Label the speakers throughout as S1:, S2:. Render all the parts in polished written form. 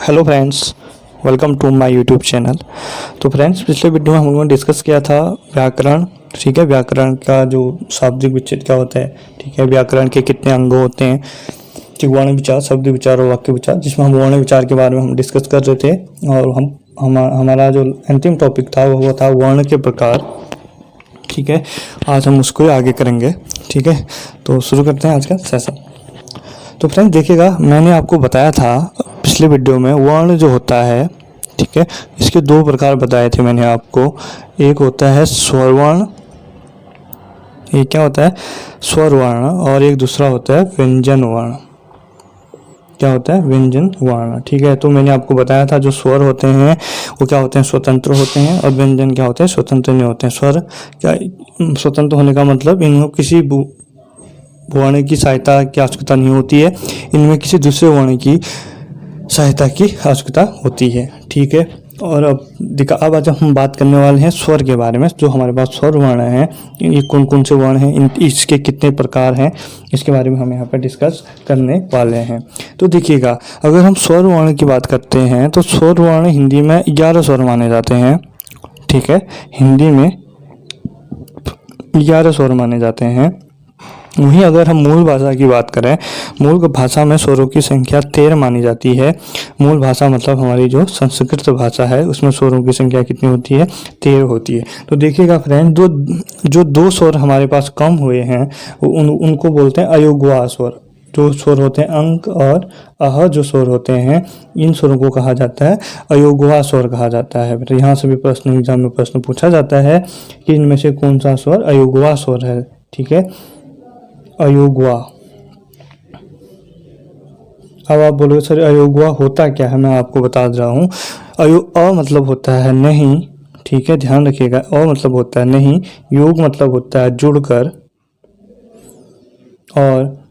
S1: Hello friends, welcome to my YouTube channel. तो friends, पिछले video में हम लोगों ने डिस्कस किया था व्याकरण। ठीक है, व्याकरण का जो शाब्दिक विच्छेद क्या होता है। ठीक है, व्याकरण के कितने अंग होते हैं। ठीक, वर्ण विचार, शब्द विचार और वाक्य विचार, जिसमें हम वर्ण विचार के बारे में हम डिस्कस कर रहे थे। और हमारा जो अंतिम टॉपिक था वो था वर्ण के प्रकार। ठीक है, आज हम उसको आगे करेंगे। ठीक है, तो शुरू करते हैं आज का सेशन। तो फ्रेंड्स देखिएगा, मैंने आपको बताया था पिछले वीडियो में वर्ण जो होता है, ठीक है, इसके दो प्रकार बताए थे मैंने आपको। एक होता है स्वर वर्ण, ये क्या होता है स्वर वर्ण, और एक दूसरा होता है व्यंजन वर्ण। क्या होता है व्यंजन वर्ण। ठीक है, तो मैंने आपको बताया था जो स्वर होते हैं वो क्या होते हैं स्वतंत्र होते हैं, और व्यंजन क्या होते हैं स्वतंत्र नहीं होते हैं। स्वर क्या स्वतंत्र होने का मतलब इनको किसी वर्ण की सहायता की आवश्यकता नहीं होती है, इनमें किसी दूसरे वर्ण की सहायता की आवश्यकता होती है। ठीक है, और अब आज हम बात करने वाले हैं स्वर के बारे में। जो हमारे पास स्वर वर्ण हैं, ये कौन कौन से वर्ण हैं, इसके कितने प्रकार हैं, इसके बारे में हम यहाँ पर डिस्कस करने वाले हैं। तो देखिएगा, अगर हम स्वर वर्ण की बात करते हैं तो स्वर वर्ण हिंदी में 11 स्वर माने जाते हैं। ठीक है, हिंदी में 11 स्वर माने जाते हैं। वहीं अगर हम मूल भाषा की बात करें, मूल भाषा में स्वरों की संख्या 13 मानी जाती है। मूल भाषा मतलब हमारी जो संस्कृत भाषा है उसमें स्वरों की संख्या कितनी होती है 13 होती है। तो देखिएगा फ्रेंड, जो दो स्वर हमारे पास कम हुए हैं उनको बोलते हैं अयोग्वा स्वर। जो स्वर होते हैं अंक और अह जो स्वर होते हैं, इन स्वरों को कहा जाता है अयोग्वा स्वर कहा जाता है। तो यहाँ से भी प्रश्न एग्जाम में प्रश्न पूछा जाता है कि इनमें से कौन सा स्वर अयोग्वा स्वर है। ठीक है, अयोग्वा। अब आप बोलोगे सर अयोग्वा होता क्या है, मैं आपको बता रहा हूँ। अ मतलब होता है नहीं। ठीक है, ध्यान रखिएगा, अ मतलब होता है नहीं, योग मतलब होता है जुड़कर, और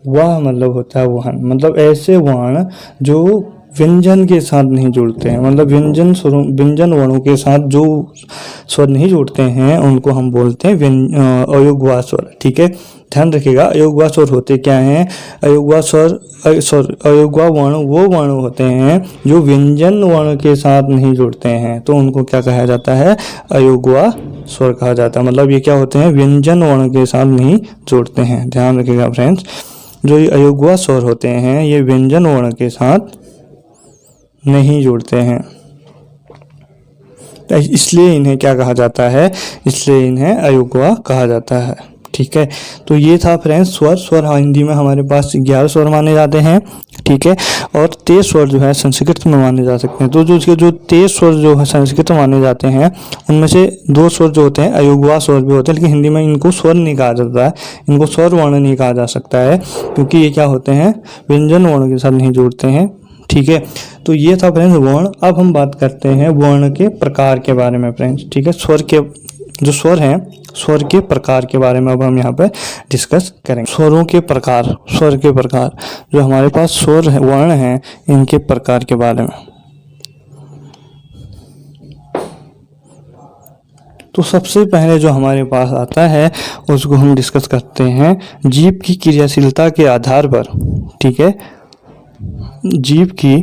S1: वह मतलब होता है वहन। मतलब ऐसे वर्ण जो व्यंजन के साथ नहीं जुड़ते हैं, मतलब व्यंजन वर्णों के साथ जो स्वर नहीं जुड़ते हैं उनको हम बोलते हैं अयोग्वा स्वर। ठीक है, ध्यान रखिएगा, अयोग्वा स्वर होते क्या हैं। अयोग्वा वर्ण वो वर्ण होते हैं जो व्यंजन वर्ण के साथ नहीं जुड़ते हैं, तो उनको क्या कहा जाता है अयोग्वा स्वर कहा जाता है। मतलब ये क्या होते हैं व्यंजन वर्ण के साथ नहीं जुड़ते हैं। ध्यान रखिएगा फ्रेंड्स, जो ये अयोग्वा स्वर होते हैं ये व्यंजन वर्ण के साथ नहीं जुड़ते हैं, इसलिए इन्हें क्या कहा जाता है, इसलिए इन्हें अयोग्वा कहा जाता है। ठीक है, तो ये था फ्रेंड्स स्वर हिंदी में हमारे पास 11 स्वर माने जाते हैं। ठीक है, और 13 स्वर जो है संस्कृत में माने जा सकते हैं। तो जो 13 स्वर जो है संस्कृत में माने जाते हैं उनमें से 2 स्वर जो होते हैं अयोग्वा स्वर भी होते हैं, लेकिन हिंदी में इनको स्वर नहीं कहा जाता है, इनको स्वर वर्ण नहीं कहा जा सकता है, क्योंकि ये क्या होते हैं व्यंजन वर्ण के साथ नहीं जुड़ते हैं। ठीक है, तो ये था फ्रेंड्स वर्ण। अब हम बात करते हैं वर्ण के प्रकार के बारे में फ्रेंड्स। ठीक है, स्वर के जो स्वर हैं, स्वर के प्रकार के बारे में अब हम यहाँ पे डिस्कस करेंगे। स्वरों के प्रकार, स्वर के प्रकार, जो हमारे पास स्वर वर्ण हैं इनके प्रकार के बारे में। तो सबसे पहले जो हमारे पास आता है उसको हम डिस्कस करते हैं जीभ की क्रियाशीलता के आधार पर। ठीक है, जीभ की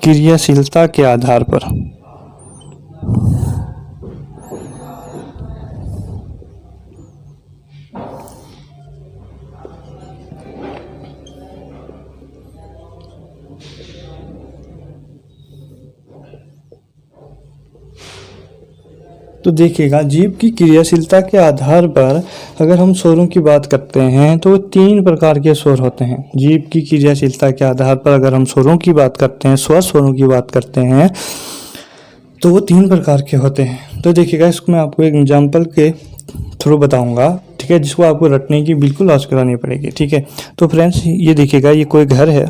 S1: क्रियाशीलता के आधार पर तो देखिएगा, जीभ की क्रियाशीलता के आधार पर अगर हम स्वरों की बात करते हैं तो 3 प्रकार के स्वर होते हैं। जीभ की क्रियाशीलता के आधार पर अगर हम स्वरों की बात करते हैं, स्वरों की बात करते हैं तो वो 3 प्रकार के होते हैं। तो देखिएगा, इसको मैं आपको एक एग्जाम्पल के थ्रू बताऊंगा। ठीक है, जिसको आपको रटने की बिल्कुल आवश्यकता नहीं पड़ेगी। ठीक है, तो फ्रेंड्स ये देखिएगा, ये कोई घर है।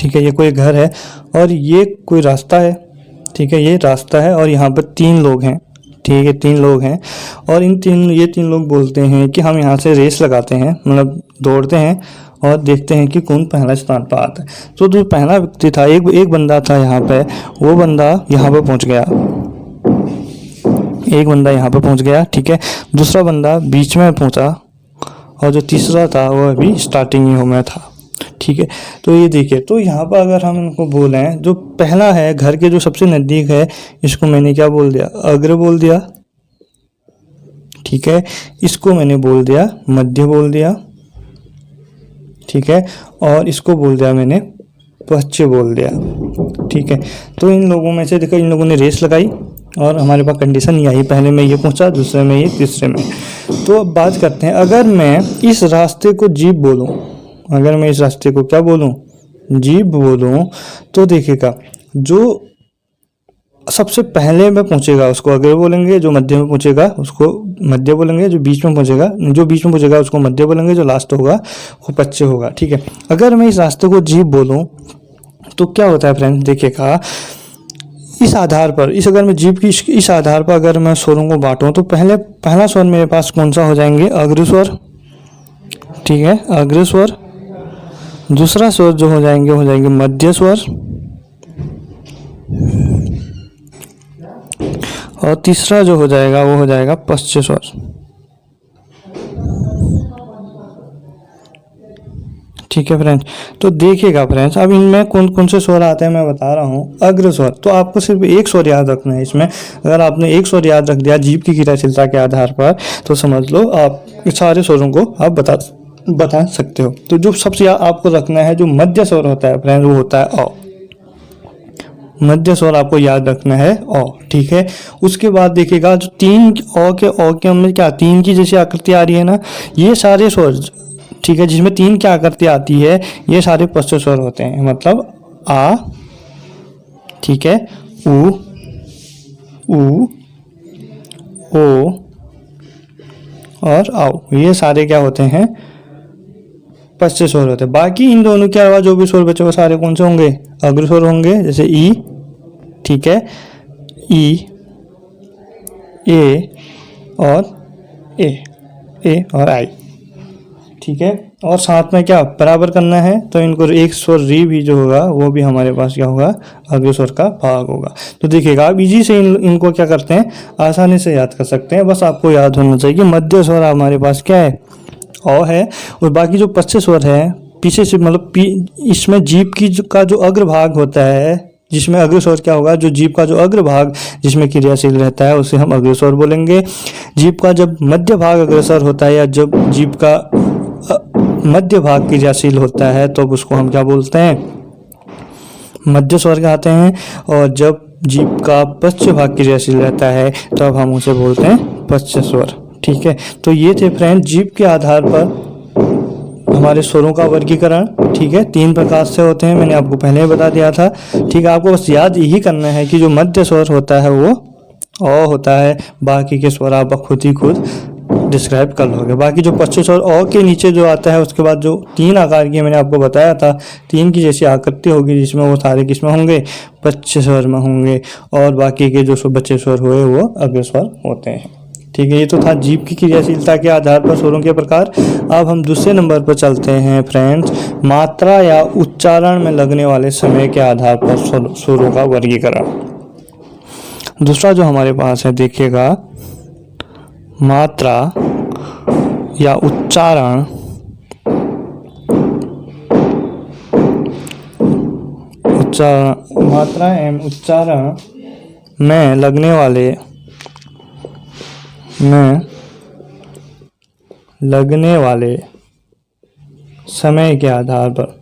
S1: ठीक है, ये कोई घर है और ये कोई रास्ता है। ठीक है, ये रास्ता है और यहाँ पर 3 लोग हैं। ठीक है, 3 लोग हैं और ये तीन लोग बोलते हैं कि हम यहाँ से रेस लगाते हैं, मतलब दौड़ते हैं और देखते हैं कि कौन पहला स्थान पर आता है। तो जो पहला व्यक्ति था, एक बंदा था यहाँ पे, वो बंदा यहाँ पे पहुँच गया। एक बंदा यहाँ पे पहुँच गया, ठीक है, दूसरा बंदा बीच में पहुँचा और जो तीसरा था वो अभी स्टार्टिंग ही में था, ठीक है। तो ये देखिए, तो यहाँ पर अगर हम इनको बोलें, जो पहला है घर के जो सबसे नज़दीक है, इसको मैंने क्या बोल दिया, अग्र बोल दिया, ठीक है। इसको मैंने बोल दिया मध्य बोल दिया, ठीक है, और इसको बोल दिया मैंने पश्च बोल दिया, ठीक है। तो इन लोगों में से देखो, इन लोगों ने रेस लगाई और हमारे पास कंडीशन ये आई, पहले में ये पहुंचा, दूसरे में ये, तीसरे में। तो अब बात करते हैं, अगर मैं इस रास्ते को जीप बोलूं, अगर मैं इस रास्ते को क्या बोलूं, जीप बोलूं, तो देखिएगा जो सबसे पहले में पहुंचेगा उसको अग्र बोलेंगे, जो मध्य में पहुंचेगा उसको मध्य बोलेंगे, जो बीच में पहुंचेगा उसको मध्य बोलेंगे, जो लास्ट होगा वो पश्च होगा, ठीक है। अगर मैं इस रास्ते को जीप बोलूं तो क्या होता है फ्रेंड्स, देखिएगा इस आधार पर, अगर मैं जीप की इस आधार पर अगर मैं स्वरों को बांटूं तो पहला स्वर मेरे पास कौन सा हो जाएंगे, अग्र स्वर, ठीक है, अग्र स्वर। दूसरा स्वर जो हो जाएंगे मध्य स्वर, और तीसरा जो हो जाएगा वो हो जाएगा पश्च स्वर, ठीक है फ्रेंड्स। तो देखिएगा फ्रेंड्स, अब इनमें कौन कौन से स्वर आते हैं मैं बता रहा हूँ। अग्र स्वर, तो आपको सिर्फ एक स्वर याद रखना है इसमें। अगर आपने एक स्वर याद रख दिया जीभ की क्रियाशीलता के आधार पर, तो समझ लो आप सारे स्वरों को आप बता सकते हो। तो जो सबसे आपको रखना है, जो मध्य स्वर होता है फ्रेंड्स, वो होता है अ। मध्य स्वर आपको याद रखना है अ, ठीक है। उसके बाद देखिएगा जो तीन अ के में क्या तीन की जैसी आकृति आ रही है ना, ये सारे स्वर, ठीक है, जिसमें तीन की आकृति आती है, ये सारे पश्च स्वर होते हैं। मतलब आ, ठीक है, उ, ओ और आओ, ये सारे क्या होते हैं, पश्च स्वर होते हैं। बाकी इन दोनों के अलावा जो भी स्वर बचे वो सारे कौन से होंगे, अग्र स्वर होंगे। जैसे ई, ठीक है, ई, ए और आई, ठीक है। और साथ में क्या बराबर करना है, तो इनको एक स्वर री भी जो होगा वो भी हमारे पास क्या होगा, अग्र स्वर का भाग होगा। तो देखिएगा आप इजी से इनको क्या करते हैं, आसानी से याद कर सकते हैं। बस आपको याद होना चाहिए कि मध्य स्वर हमारे पास क्या है, अ है, और बाकी जो पश्च स्वर है पीछे से, मतलब इसमें जीभ की का जो अग्र भाग होता है, जिसमें अग्र स्वर क्या होगा, जो जीभ का जो अग्र भाग जिसमें क्रियाशील रहता है उसे हम अग्र स्वर बोलेंगे। जीभ का जब मध्य भाग अग्रसर होता है, या जब जीभ का मध्य भाग क्रियाशील होता है, तो उसको हम क्या बोलते हैं, मध्य स्वर कहते हैं। और जब जीभ का पश्च भाग क्रियाशील रहता है तब हम उसे बोलते हैं पश्च स्वर, ठीक है। तो ये थे फ्रेंड जीभ के आधार पर हमारे स्वरों का वर्गीकरण, ठीक है। तीन प्रकार से होते हैं, मैंने आपको पहले ही बता दिया था, ठीक है। आपको बस याद यही करना है कि जो मध्य स्वर होता है वो अ होता है, बाकी के स्वर आप खुद ही खुद डिस्क्राइब कर लोगे। बाकी जो पश्च स्वर अ के नीचे जो आता है, उसके बाद जो तीन आकार की मैंने आपको बताया था, तीन की जैसी आकृति होगी, जिसमें वो सारे किसमें होंगे, पश्च स्वर में होंगे, और बाकी के जो बचे स्वर हुए वो अग्र स्वर होते हैं, ठीक है। ये तो था जीभ की क्रियाशीलता के आधार पर स्वरों के प्रकार। अब हम दूसरे नंबर पर चलते हैं फ्रेंड्स, मात्रा या उच्चारण में लगने वाले समय के आधार पर स्वरों का वर्गीकरण। दूसरा जो हमारे पास है, देखिएगा, मात्रा या उच्चारण मात्रा एवं उच्चारण में लगने वाले समय के आधार पर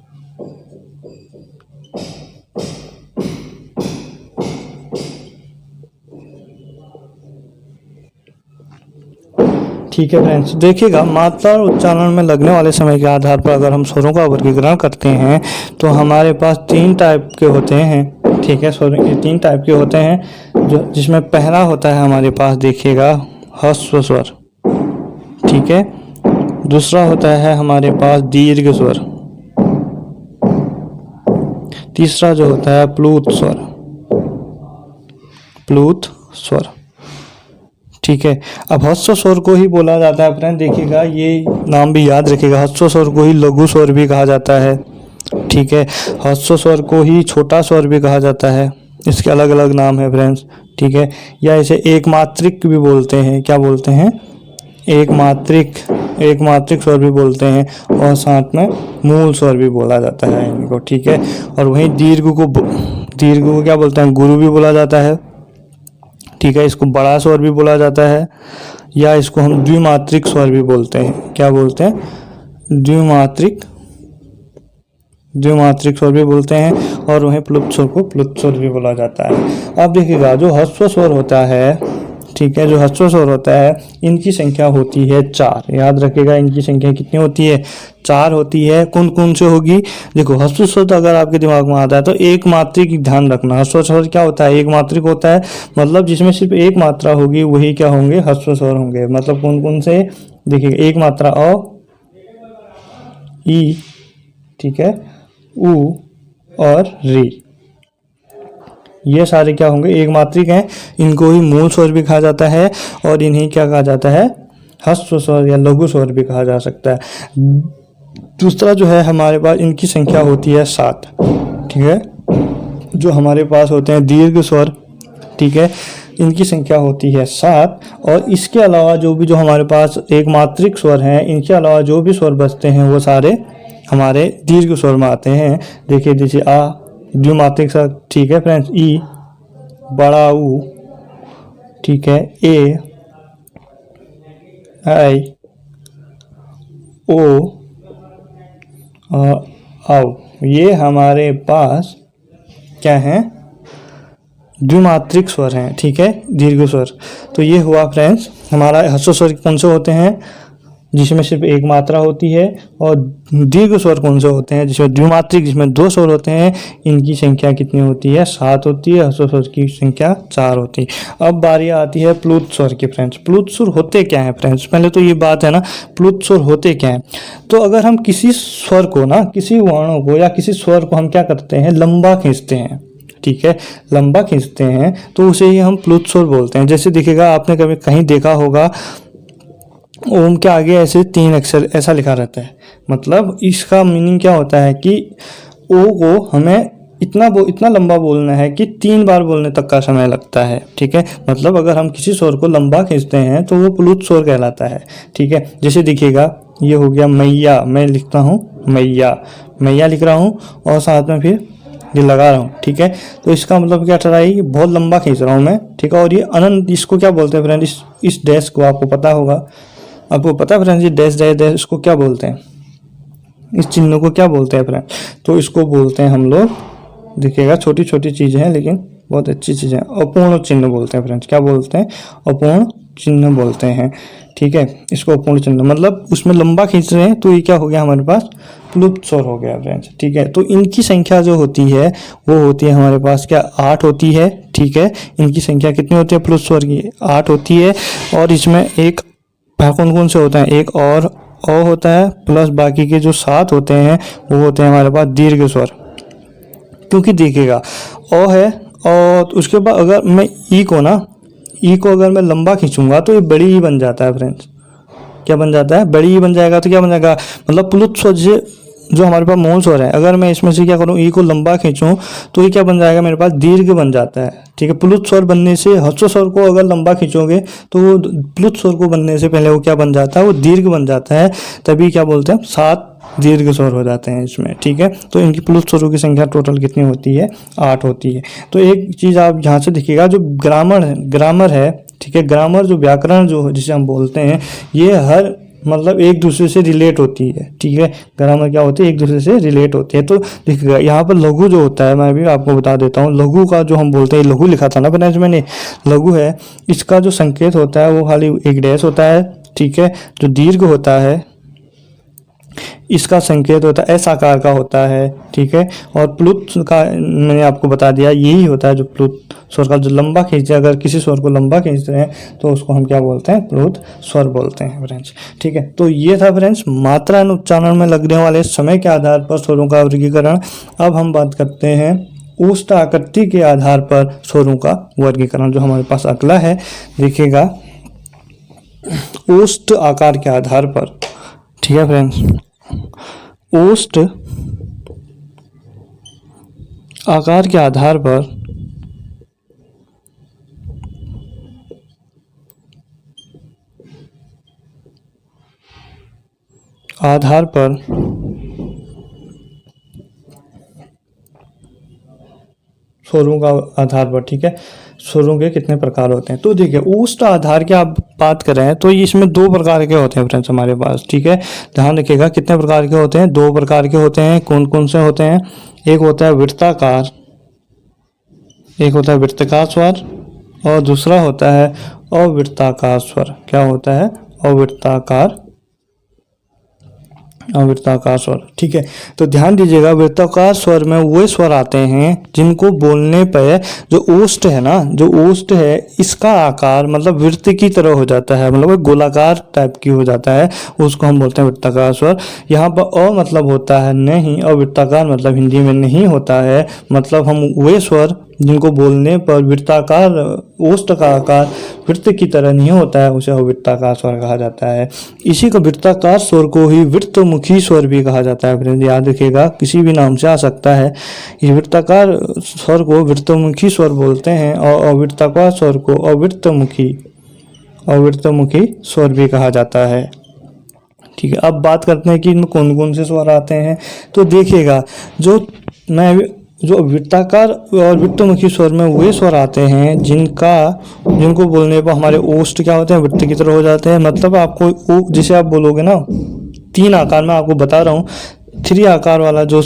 S1: ठीक है फ्रेंड्स। देखिएगा, मात्रा और उच्चारण में लगने वाले समय के आधार पर अगर हम स्वरों का वर्गीकरण करते हैं तो हमारे पास तीन टाइप के होते हैं, ठीक है। स्वर ये तीन टाइप के होते हैं, जो जिसमें पहला होता है हमारे पास, देखिएगा, ह्रस्व स्वर, ठीक है। दूसरा होता है हमारे पास दीर्घ स्वर, तीसरा जो होता है प्लूत स्वर, ठीक है। अब ह्रस्व स्वर को ही बोला जाता है फ्रेंड, देखिएगा ये नाम भी याद रखिएगा, ह्रस्व स्वर को ही लघु स्वर भी कहा जाता है, ठीक है। ह्रस्व स्वर को ही छोटा स्वर भी कहा जाता है, इसके अलग अलग नाम है फ्रेंड्स, ठीक है, या इसे एक मात्रिक भी बोलते हैं, क्या बोलते हैं, एक मात्रिक स्वर भी बोलते हैं, और साथ में मूल स्वर भी बोला जाता है इनको, ठीक है। और वहीं दीर्घ को क्या बोलते हैं, गुरु भी बोला जाता है, ठीक है। इसको बड़ा स्वर भी बोला जाता है, या इसको हम द्विमात्रिक स्वर भी बोलते हैं, क्या बोलते हैं, द्विमात्रिक स्वर भी बोलते हैं। और वहीं प्लुत स्वर को प्लुत स्वर भी बोला जाता है। अब देखिएगा जो ह्रस्व स्वर होता है, ठीक है, जो ह्रस्व स्वर होता है इनकी संख्या होती है 4। याद रखिएगा इनकी संख्या कितनी होती है, 4 होती है। कौन कौन से होगी, देखो ह्रस्व स्वर अगर आपके दिमाग में आता है तो एक मात्रिक की ध्यान रखना। ह्रस्व स्वर क्या होता है, एक मात्रिक होता है, मतलब जिसमें सिर्फ एक मात्रा होगी वही क्या होंगे, ह्रस्व स्वर होंगे। मतलब कौन कौन से, देखिएगा एक मात्रा अ, ई, ठीक है, उ और री, ये सारे क्या होंगे, एक मात्रिक हैं। इनको ही मूल स्वर भी कहा जाता है, और इन्हें क्या कहा जाता है, ह्रस्व स्वर या लघु स्वर भी कहा जा सकता है। दूसरा जो है हमारे पास इनकी संख्या होती है 7, ठीक है। जो हमारे पास होते हैं दीर्घ स्वर, ठीक है, इनकी संख्या होती है 7। और इसके अलावा जो हमारे पास एक मात्रिक स्वर हैं, इनके अलावा जो भी स्वर बचते हैं वो सारे हमारे दीर्घ स्वर में आते हैं। देखिए जैसे आ द्विमात्रिक स्वर, ठीक है फ्रेंड्स, ई, बड़ा ऊ, ठीक है, ए, आई, ओ, आओ, ये हमारे पास क्या हैं, द्विमात्रिक स्वर हैं, ठीक है, दीर्घ स्वर। तो ये हुआ फ्रेंड्स हमारा ह्रस्व स्वर कौन से होते हैं, जिसमें सिर्फ एक मात्रा होती है, और दीर्घ स्वर कौन से होते हैं, जिसमें द्विमात्रिक, जिसमें 2 स्वर होते हैं। इनकी संख्या कितनी होती है, 7 होती है। ह्रस्व स्वर की संख्या 4 होती है। अब बारी आती है प्लुत स्वर की फ्रेंड्स। प्लुत स्वर होते क्या है फ्रेंड्स, पहले तो ये बात है ना, प्लुत स्वर होते क्या है। तो अगर हम किसी स्वर को ना, किसी वर्णों को या किसी स्वर को हम क्या करते हैं, लंबा खींचते हैं, ठीक है, लंबा खींचते हैं, तो उसे ही हम प्लुत स्वर बोलते हैं। जैसे देखिएगा आपने कभी कहीं देखा होगा, ओम के आगे ऐसे 3 अक्षर ऐसा लिखा रहता है। मतलब इसका मीनिंग क्या होता है कि ओ को हमें इतना लंबा बोलना है कि 3 बार बोलने तक का समय लगता है, ठीक है। मतलब अगर हम किसी स्वर को लंबा खींचते हैं तो वो प्लुत स्वर कहलाता है, ठीक है। जैसे देखिएगा ये हो गया मैया, मैं लिखता हूँ मैया लिख रहा हूँ, और साथ में फिर ये लगा रहा हूँ, ठीक है। तो इसका मतलब क्या ठहरा है, बहुत लंबा खींच रहा हूँ मैं, ठीक है। और ये अनंत, इसको क्या बोलते हैं फ्रेंड, इस डैश को आपको पता होगा, आपको पता है फ्रेंड्स, ये डैश इसको क्या बोलते हैं, इस चिन्ह को क्या बोलते हैं फ्रेंड, तो इसको बोलते हैं हम लोग, देखिएगा छोटी छोटी चीज़ें हैं लेकिन बहुत अच्छी चीज़ें, अपूर्ण चिन्ह बोलते हैं फ्रेंड्स। क्या बोलते हैं, अपूर्ण चिन्ह बोलते हैं, ठीक है। इसको अपूर्ण चिन्ह, मतलब उसमें लंबा खींच रहे हैं, तो ये क्या हो गया हमारे पास, प्लुत स्वर हो गया फ्रेंड्स, ठीक है। तो इनकी संख्या जो होती है वो होती है हमारे पास क्या, 8 होती है, ठीक है। इनकी संख्या कितनी होती है, प्लुत स्वर की 8 होती है। और इसमें एक कौन कौन से होते हैं, एक और अ होता है, प्लस बाकी के जो 7 होते हैं वो होते हैं हमारे पास दीर्घ स्वर। क्योंकि देखिएगा अ है, और उसके बाद अगर मैं ई को अगर मैं लंबा खींचूंगा तो ये बड़ी ई बन जाता है फ्रेंड्स। क्या बन जाता है, बड़ी ई बन जाएगा। तो क्या बन जाएगा, मतलब प्लुत स्वर जो हमारे पास मूल स्वर है, अगर मैं इसमें से क्या करूँ, ई को लंबा खींचूं तो ये क्या बन जाएगा, मेरे पास दीर्घ बन जाता है, ठीक है। प्लुत स्वर बनने से, ह्रस्व स्वर को अगर लंबा खींचोगे तो वो प्लुत स्वर को बनने से पहले वो क्या बन जाता है, वो दीर्घ बन जाता है। तभी क्या बोलते हैं, 7 दीर्घ स्वर हो जाते हैं इसमें, ठीक है। तो इनकी प्लुत स्वरों की संख्या टोटल कितनी होती है, 8 होती है। तो एक चीज़ आप यहाँ से देखिएगा, जो ग्रामर है, ठीक है, ग्रामर जो व्याकरण जो जिसे हम बोलते हैं, ये हर मतलब एक दूसरे से रिलेट होती है, ठीक है। ग्रामर क्या होती है, एक दूसरे से रिलेट होती है। तो देखिएगा यहाँ पर लघु जो होता है, मैं भी आपको बता देता हूँ, लघु का जो हम बोलते हैं, लघु लिखा था ना फ्रेंड्स मैंने, लघु है, इसका जो संकेत होता है वो खाली एक डैश होता है, ठीक है। जो दीर्घ होता है इसका संकेत होता है एस आकार का होता है, ठीक है। और प्लुत का मैंने आपको बता दिया, यही होता है जो प्लुत स्वर का जो लंबा खींचते हैं, अगर किसी स्वर को लंबा खींचते हैं तो उसको हम क्या बोलते हैं, प्लुत स्वर बोलते हैं फ्रेंड्स, ठीक है। तो ये था फ्रेंड्स मात्रा और उच्चारण में लगने वाले समय के आधार पर स्वरों का वर्गीकरण। अब हम बात करते हैं ओष्ठ आकृति के आधार पर स्वरों का वर्गीकरण। जो हमारे पास अगला है, देखिएगा ओष्ठ आकार के आधार पर, ठीक है फ्रेंड्स, ओष्ठ आकार के आधार पर आधार पर स्वरों का आधार पर, ठीक है, स्वरों के कितने प्रकार होते हैं। तो देखिए ऊष्ट आधार की आप बात करें तो इसमें दो प्रकार के होते हैं फ्रेंड्स हमारे पास, ठीक है। ध्यान रखिएगा कितने प्रकार के होते हैं, दो प्रकार के होते हैं। कौन कौन से होते हैं? एक होता है वृत्ताकार, एक होता है वृत्ताकार स्वर और दूसरा होता है अवृत्ताकार स्वर। क्या होता है? अवृत्ताकार स्वर, ठीक है। तो ध्यान दीजिएगा वृत्ताकार स्वर में वो स्वर आते हैं जिनको बोलने पर जो ओष्ठ है ना, जो ओष्ठ है इसका आकार मतलब वृत्त की तरह हो जाता है, मतलब गोलाकार टाइप की हो जाता है, उसको हम बोलते हैं वृत्ताकार स्वर। यहाँ पर अ मतलब होता है नहीं, अवृत्ताकार मतलब हिंदी में नहीं होता है, मतलब हम वे स्वर जिनको बोलने पर वृत्ताकार ओष्ठ का आकार वृत्त की तरह नहीं होता है उसे अवृत्ताकार स्वर कहा जाता है। इसी को वृत्ताकार स्वर को ही वृत्तमुखी स्वर भी कहा जाता है फ्रेंड, याद रखिएगा किसी भी नाम से आ सकता है। इस वृत्ताकार स्वर को वृत्तमुखी स्वर बोलते हैं और अवृत्ताकार स्वर को अवृत्तमुखी स्वर भी कहा जाता है, ठीक है। अब बात करते हैं कि इनमें कौन कौन से स्वर आते हैं। तो देखिएगा जो वृत्ताकार और वृत्तमुखी स्वर में वे स्वर आते हैं जिनको बोलने पर हमारे ओष्ठ क्या होते हैं, वृत्त की तरह हो जाते हैं। मतलब आपको जिसे आप बोलोगे ना तीन आकार में, आपको बता रहा हूँ, थ्री आकार वाला जो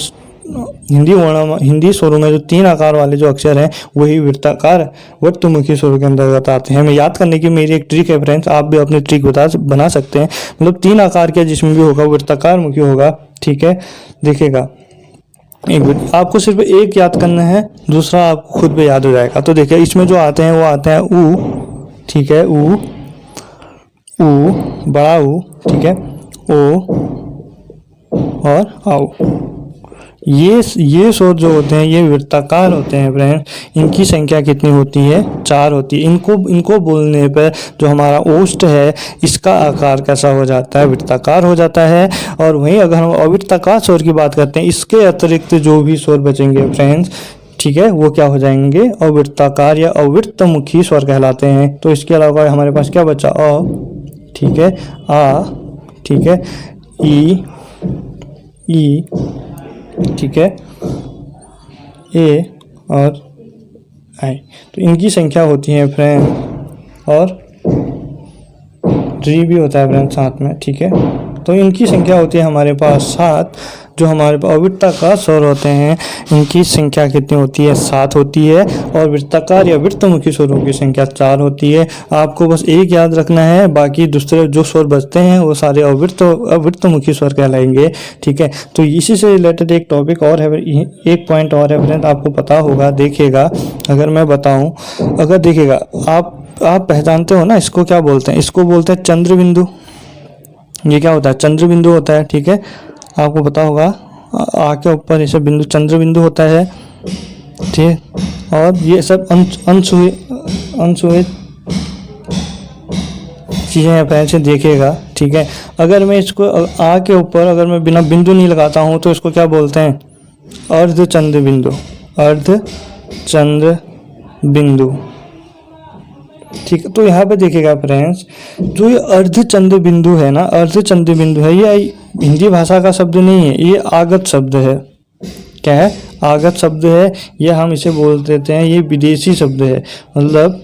S1: हिंदी स्वरों में जो तीन आकार वाले जो अक्षर हैं वही वृत्तमुखी स्वरों के अंतर्गत आते हैं। हमें याद करने की मेरी एक ट्रिक है फ्रेंड्स, आप भी अपनी ट्रिक बना सकते हैं। मतलब तीन आकार के जिसमें भी होगा वृत्ताकार मुखी होगा, ठीक है। देखिएगा आपको सिर्फ एक याद करना है, दूसरा आपको खुद भी याद हो जाएगा। तो देखिए इसमें जो आते हैं वो आते हैं ऊ, ठीक है, ऊ बड़ा ऊ, ठीक है, ओ और आओ। ये स्वर जो होते हैं ये वृत्ताकार होते हैं फ्रेंड। इनकी संख्या कितनी होती है? 4 होती है। इनको बोलने पर जो हमारा ओष्ठ है इसका आकार कैसा हो जाता है? वृत्ताकार हो जाता है। और वहीं अगर हम अवृत्ताकार स्वर की बात करते हैं, इसके अतिरिक्त जो भी स्वर बचेंगे फ्रेंड्स, ठीक है, वो क्या हो जाएंगे? अवृत्ताकार या अवृत्तमुखी स्वर कहलाते हैं। तो इसके अलावा हमारे पास क्या बचा? अ, ठीक है, आ, ठीक है, ई, ठीक है, ए और आई। तो इनकी संख्या होती है फ्रेंड, और री भी होता है फ्रेंड साथ में, ठीक है। तो इनकी संख्या होती है हमारे पास 7। जो हमारे पास अवृत्ताकार स्वर होते हैं इनकी संख्या कितनी होती है? 7 होती है। और वृत्ताकार या वृत्तमुखी स्वरों की संख्या 4 होती है। आपको बस एक याद रखना है, बाकी दूसरे जो स्वर बचते हैं वो सारे अवृत्तमुखी स्वर कहलाएंगे, ठीक है। तो इसी से रिलेटेड एक टॉपिक और है, एक पॉइंट और है फ्रेंड, आपको पता होगा, देखिएगा अगर मैं बताऊं, अगर देखिएगा आप पहचानते हो ना इसको क्या बोलते हैं? इसको बोलते हैं चंद्र बिंदु। ये क्या होता है? चंद्र बिंदु होता है, ठीक है। आपको पता होगा आ के ऊपर ऐसे बिंदु चंद्र बिंदु होता है, ठीक। और ये सब अनछुए चीज़ें हैं फ्रेंड्स, देखिएगा, ठीक है। अगर मैं इसको आ के ऊपर अगर मैं बिना बिंदु नहीं लगाता हूँ तो इसको क्या बोलते हैं? अर्धचंद्र बिंदु, अर्धचंद्र बिंदु, ठीक है। तो यहाँ पे देखिएगा फ्रेंड्स, जो ये अर्धचंद्र बिंदु है ना, अर्धचंद्र बिंदु है, ये हिंदी भाषा का शब्द नहीं है, ये आगत शब्द है। क्या है? आगत शब्द है। ये हम इसे बोल देते हैं, ये विदेशी शब्द है, मतलब।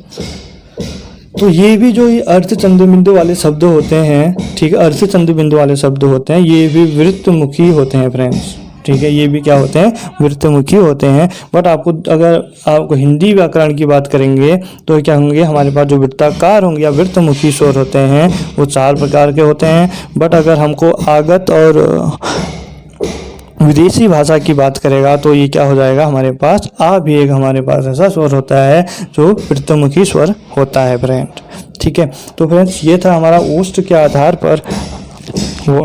S1: तो ये भी जो ये अर्धचंद्र बिंदु वाले शब्द होते हैं, ठीक है, अर्धचंद्र बिंदु वाले शब्द होते हैं, ये भी वृत्तमुखी होते हैं फ्रेंड्स, ठीक है। ये भी क्या होते हैं? वृत्तमुखी होते हैं। बट अगर आपको हिंदी व्याकरण की बात करेंगे तो क्या होंगे? हमारे पास जो वृत्ताकार होंगे या वृत्तमुखी स्वर होते हैं वो 4 प्रकार के होते हैं। बट अगर हमको आगत और विदेशी भाषा की बात करेगा तो ये क्या हो जाएगा? हमारे पास भी एक हमारे पास ऐसा स्वर होता है जो वृत्तमुखी स्वर होता है फ्रेंड, ठीक है। तो फ्रेंड्स ये था हमारा ओष्ठ के आधार पर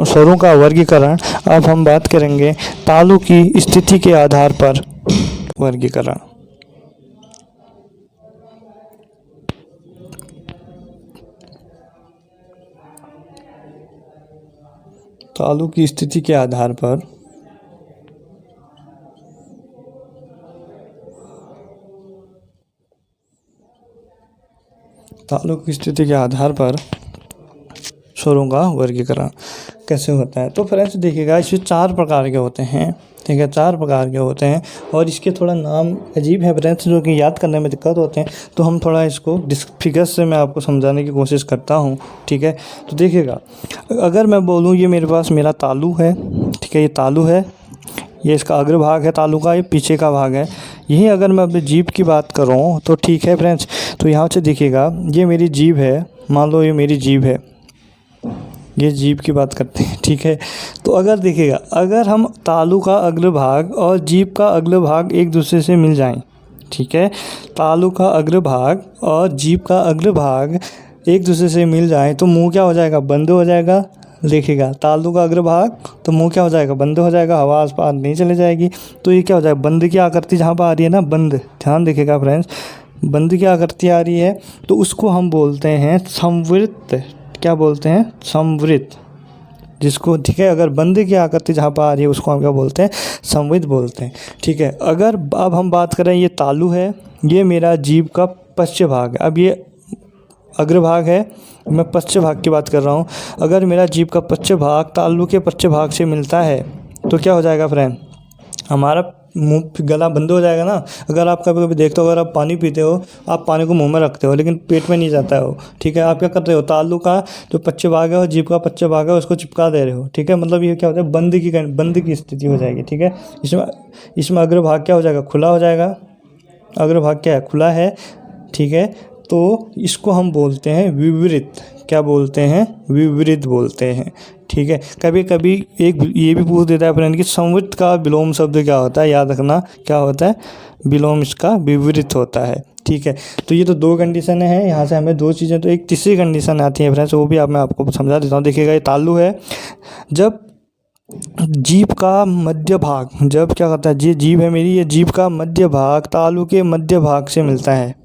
S1: स्वरों का वर्गीकरण। अब हम बात करेंगे तालु की स्थिति के आधार पर वर्गीकरण। तालु की स्थिति के आधार पर स्वरों का वर्गीकरण कैसे होता है। तो फ्रेंड्स देखिएगा, इसमें 4 प्रकार के होते हैं, ठीक है, 4 प्रकार के होते हैं और इसके थोड़ा नाम अजीब है फ्रेंड्स, जो कि याद करने में दिक्कत होते हैं। तो हम थोड़ा इसको फिगर्स से मैं आपको समझाने की कोशिश करता हूँ, ठीक है। तो देखिएगा, अगर मैं बोलूँ ये मेरे पास मेरा तालू है, ठीक है, ये तालू है, ये इसका अग्र भाग है तालू का, ये पीछे का भाग है। यही अगर मैं अपनी जीभ की बात करूँ तो ठीक है फ्रेंड्स, तो यहाँ से देखिएगा ये मेरी जीभ है, मान लो ये मेरी जीभ है, ये जीभ की बात करते हैं, ठीक है। तो अगर देखिएगा, अगर हम तालू का अग्र भाग और जीभ का अग्र भाग एक दूसरे से मिल जाएं, ठीक है, तालू का अग्र भाग और जीभ का अग्र भाग एक दूसरे से मिल जाएं तो मुंह क्या हो जाएगा, बंद हो जाएगा। देखिएगा, तालू का अग्र भाग तो मुंह क्या हो जाएगा, बंद हो जाएगा, हवा आस पास नहीं चले जाएगी। तो ये क्या हो जाएगा, बंद की आकृति जहाँ पर आ रही है ना, बंद, ध्यान देखिएगा फ्रेंड्स, बंद की आकृति आ रही है तो उसको हम बोलते हैं संवृत्त। क्या बोलते हैं, संवृत्त, जिसको, ठीक है, अगर बंद की आकृति जहाँ पर आ रही है उसको हम क्या बोलते हैं, संवृत्त बोलते हैं, ठीक है। अगर अब हम बात करें, ये तालु है, ये मेरा जीभ का पश्च भाग है। अब ये अग्रभाग है, मैं पश्च भाग की बात कर रहा हूँ। अगर मेरा जीभ का पश्च भाग तालु के पश्च भाग से मिलता है तो क्या हो जाएगा फ्रेंड, हमारा मुंह, गला बंद हो जाएगा ना। अगर आप कभी कभी देखते हो, अगर आप पानी पीते हो, आप पानी को मुंह में रखते हो लेकिन पेट में नहीं जाता है वो, ठीक है, आप क्या कर रहे हो, तालु का जो पश्च भाग है और जीभ का पश्च भाग है उसको चिपका दे रहे हो, ठीक है। मतलब ये क्या होता है, बंद की स्थिति हो जाएगी, ठीक है। इसमें अग्रभाग क्या हो जाएगा, खुला हो जाएगा, अग्रभाग क्या है, खुला है, ठीक है। तो इसको हम बोलते हैं विवृत। क्या बोलते हैं, विवृत बोलते हैं, ठीक है। कभी कभी एक ये भी पूछ देता है फ्रेंड कि संवृत्त का विलोम शब्द क्या होता है, याद रखना क्या होता है, विलोम इसका विवृत होता है, ठीक है। तो ये तो 2 कंडीशन है, यहाँ से हमें 2 चीज़ें, तो एक तीसरी कंडीशन आती है फ्रेंड्स, वो भी मैं आपको समझा देता हूँ। देखिएगा, ये तालु है, जब जीभ का मध्य भाग, जब क्या करता है, ये जीभ है मेरी, ये जीभ का मध्य भाग तालु के मध्य भाग से मिलता है,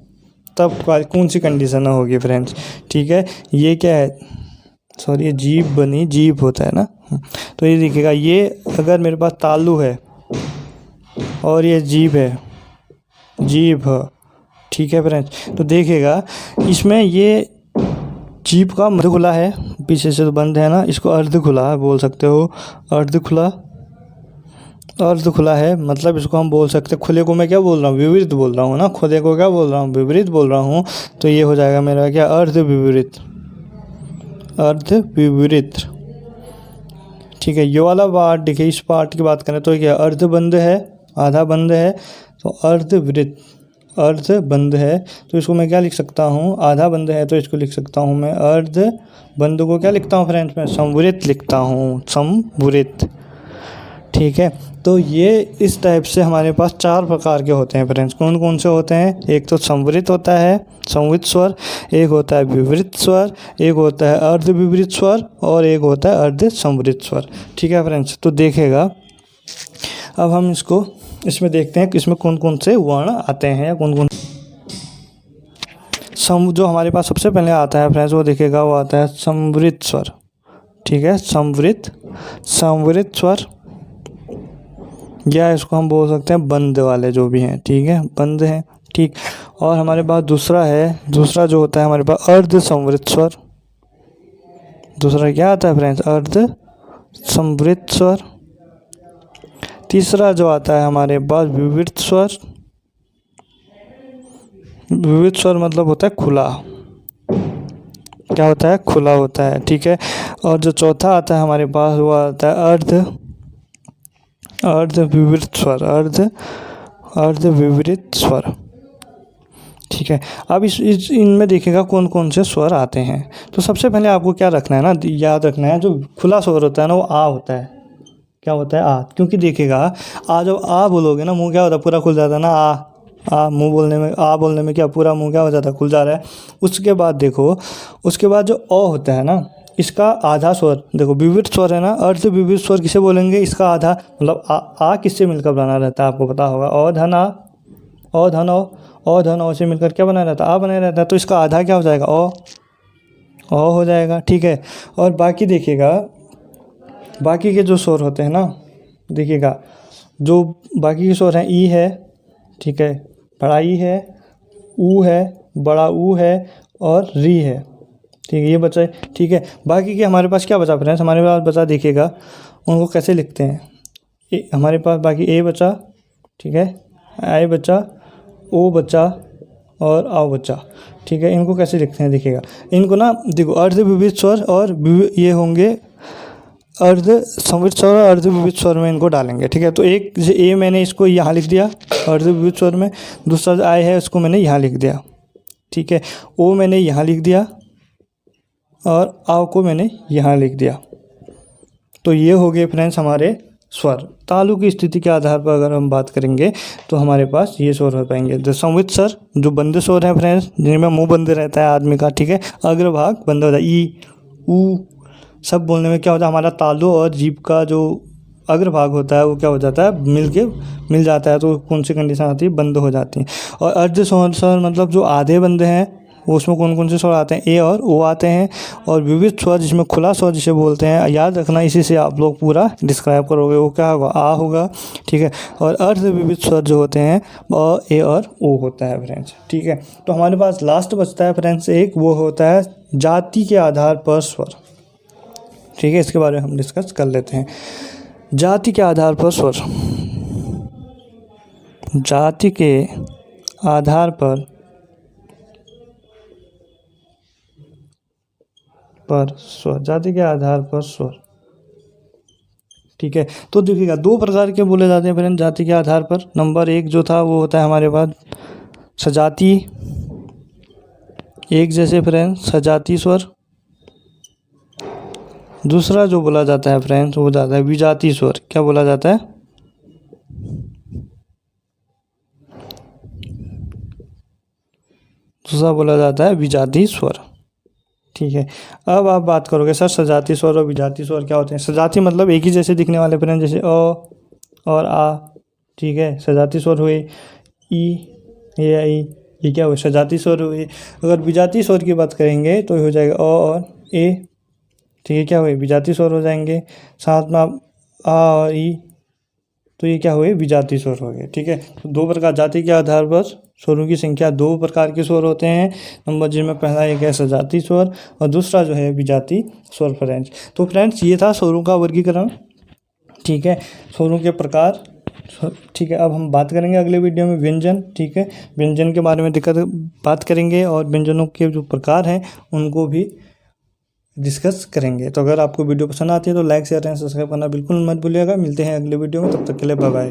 S1: तब कौन सी कंडीशन होगी फ्रेंड्स, ठीक है। ये क्या है, सॉरी, ये जीभ बनी, जीभ होता है ना। तो ये देखिएगा, ये अगर मेरे पास तालु है और ये जीभ है, जीभ, ठीक है फ्रेंड्स। तो देखिएगा, इसमें ये जीभ का मध्य खुला है, पीछे से तो बंद है ना, इसको अर्ध खुला बोल सकते हो, अर्ध खुला, अर्ध खुला है, मतलब इसको हम बोल सकते हैं, खुले को मैं क्या बोल रहा हूँ, विवृत बोल रहा हूँ ना, खुले को क्या बोल रहा हूँ, विवृत बोल रहा हूँ। तो ये हो जाएगा मेरा क्या, अर्ध विवृत, अर्ध विवृत, ठीक है। ये वाला पार्ट देखिए, इस पार्ट की बात करें तो क्या, अर्ध बंद है, आधा बंद है, तो अर्धवृत, अर्ध बंद है, तो इसको मैं क्या लिख सकता हूँ, आधा बंद है तो इसको लिख सकता हूँ मैं, अर्ध बंद को क्या लिखता हूँ फ्रेंड्स, मैं संवृत लिखता हूँ, संवृत, ठीक है। तो ये इस टाइप से हमारे पास 4 प्रकार के होते हैं फ्रेंड्स। कौन कौन से होते हैं, एक तो संवृत होता है, संवृत स्वर, एक होता है विवृत स्वर, एक होता है अर्ध विवृत स्वर और एक होता है अर्ध संवृत स्वर, ठीक है फ्रेंड्स। तो देखेगा, अब हम इसमें देखते हैं कि इसमें कौन कौन से वर्ण आते हैं या कौन कौन जो हमारे पास सबसे पहले आता है फ्रेंड्स, वो देखेगा, वो आता है संवृत स्वर, ठीक है, संवृत स्वर, या इसको हम बोल सकते हैं बंद वाले जो भी हैं, ठीक है, बंद हैं, ठीक। और हमारे पास दूसरा जो होता है हमारे पास अर्ध संवृत स्वर, दूसरा क्या आता है फ्रेंड्स, अर्ध संवृत स्वर। तीसरा जो आता है हमारे पास विवृत स्वर, विवृत स्वर मतलब होता है खुला, क्या होता है, खुला होता है, ठीक है। और जो चौथा आता है हमारे पास, वो आता है अर्ध विवृत स्वर, अर्ध विवृत स्वर, ठीक है। अब इनमें देखिएगा कौन कौन से स्वर आते हैं। तो सबसे पहले आपको क्या रखना है ना, याद रखना है, जो खुला स्वर होता है ना, वो आ होता है, क्या होता है, आ। क्योंकि देखिएगा, आ जब आ बोलोगे ना, मुंह क्या होता है, पूरा खुल जाता है ना, आ मुंह बोलने में, आ बोलने में क्या पूरा मुंह क्या हो जाता है, खुल जा रहा है। उसके बाद देखो, उसके बाद जो अ होता है ना, इसका आधा स्वर देखो, विवृत स्वर है ना, अर्ध विवृत स्वर किसे बोलेंगे, इसका आधा, मतलब आ किससे मिलकर बना रहता है, आपको पता होगा, अ धन आ, अ धन ओ, अ धन ओ से मिलकर क्या बना रहता है, आ बना रहता है। तो इसका आधा क्या हो जाएगा, अ हो जाएगा, ठीक है। और बाकी देखिएगा, बाकी के जो स्वर होते हैं ना, देखिएगा, जो बाकी के स्वर हैं, ई है, ठीक है, बड़ा ई है, ऊ है, बड़ा ऊ है और री है, ठीक है, ये बचा है। ठीक है, बाकी के हमारे पास क्या बचा फ्रेंड्स, हमारे पास बचा, देखिएगा उनको कैसे लिखते हैं। हमारे पास बाकी ए बचा, ठीक है, आई बचा, ओ बचा और आओ बचा। ठीक है, इनको कैसे लिखते हैं देखिएगा, इनको ना देखो अर्ध विविध स्वर और ये होंगे अर्ध संवित स्वर और अर्ध विविध स्वर में इनको डालेंगे। ठीक है, तो एक जैसे ए मैंने इसको यहाँ लिख दिया अर्ध विविध स्वर में, दूसरा जो आई है उसको मैंने यहाँ लिख दिया। ठीक है, ओ मैंने यहाँ लिख दिया और आओ को मैंने यहाँ लिख दिया। तो ये हो गए फ्रेंड्स हमारे स्वर। तालु की स्थिति के आधार पर अगर हम बात करेंगे तो हमारे पास ये स्वर हो पाएंगे। जो संवित स्वर जो बंद स्वर है फ्रेंड्स, जिनमें मुंह बंद रहता है आदमी का, ठीक है, अग्रभाग बंद होता है, ई ऊ सब बोलने में क्या होता है, हमारा तालु और जीभ का जो अग्रभाग होता है वो क्या हो जाता है, मिल जाता है। तो कौन सी कंडीशन आती है, बंद हो जाती है। और अर्ध स्वर मतलब जो आधे बंद हैं वो उसमें कौन कौन से स्वर आते हैं, ए और ओ आते हैं। और विविध स्वर जिसमें खुला स्वर जिसे बोलते हैं, याद रखना, इसी से आप लोग पूरा डिस्क्राइब करोगे, वो क्या होगा, आ होगा। ठीक है, और अर्ध विविध स्वर जो होते हैं वो ए और ओ होता है फ्रेंड्स। ठीक है, तो हमारे पास लास्ट बचता है फ्रेंड्स एक, वो होता है जाति के आधार पर स्वर। ठीक है, इसके बारे में हम डिस्कस कर लेते हैं। जाति के आधार पर स्वर, जाति के आधार पर स्वर, जाति के आधार पर स्वर। ठीक है, तो देखिएगा दो प्रकार के बोले जाते हैं फ्रेंड जाति के आधार पर। नंबर एक जो था वो होता है हमारे पास सजाती, एक जैसे फ्रेंड सजाती स्वर। दूसरा जो बोला जाता है फ्रेंड्स वो जाता है विजाती स्वर। क्या बोला जाता है, दूसरा बोला जाता है विजाती स्वर। ठीक है, अब आप बात करोगे सर सजाती स्वर और विजाती स्वर क्या होते हैं। सजाती मतलब एक ही जैसे दिखने वाले फ्रेंड, जैसे अ और आ। ठीक है, सजाती स्वर हुए ई, ए आई, ये क्या हुए, सजाती स्वर हुए। अगर विजाती स्वर की बात करेंगे तो हो जाएगा अ और ए। ठीक है, क्या हुए, विजाती स्वर हो जाएंगे। साथ में आप आ और ई, तो ये क्या हुए, विजाती स्वर हो गए। ठीक है, तो दो प्रकार, जाति के आधार पर स्वरों की संख्या दो प्रकार के स्वर होते हैं। नंबर जिनमें पहला एक है सजाती स्वर और दूसरा जो है विजाती स्वर फ्रेंड्स। तो फ्रेंड्स ये था स्वरों का वर्गीकरण। ठीक है, स्वरों के प्रकार। ठीक है, अब हम बात करेंगे अगले वीडियो में व्यंजन। ठीक है, व्यंजन के बारे में बात करेंगे और व्यंजनों के जो प्रकार हैं उनको भी डिस्कस करेंगे। तो अगर आपको वीडियो पसंद आती है तो लाइक शेयर एंड सब्सक्राइब करना बिल्कुल मत भूलिएगा। मिलते हैं अगले वीडियो में, तब तक के लिए बाय बाय।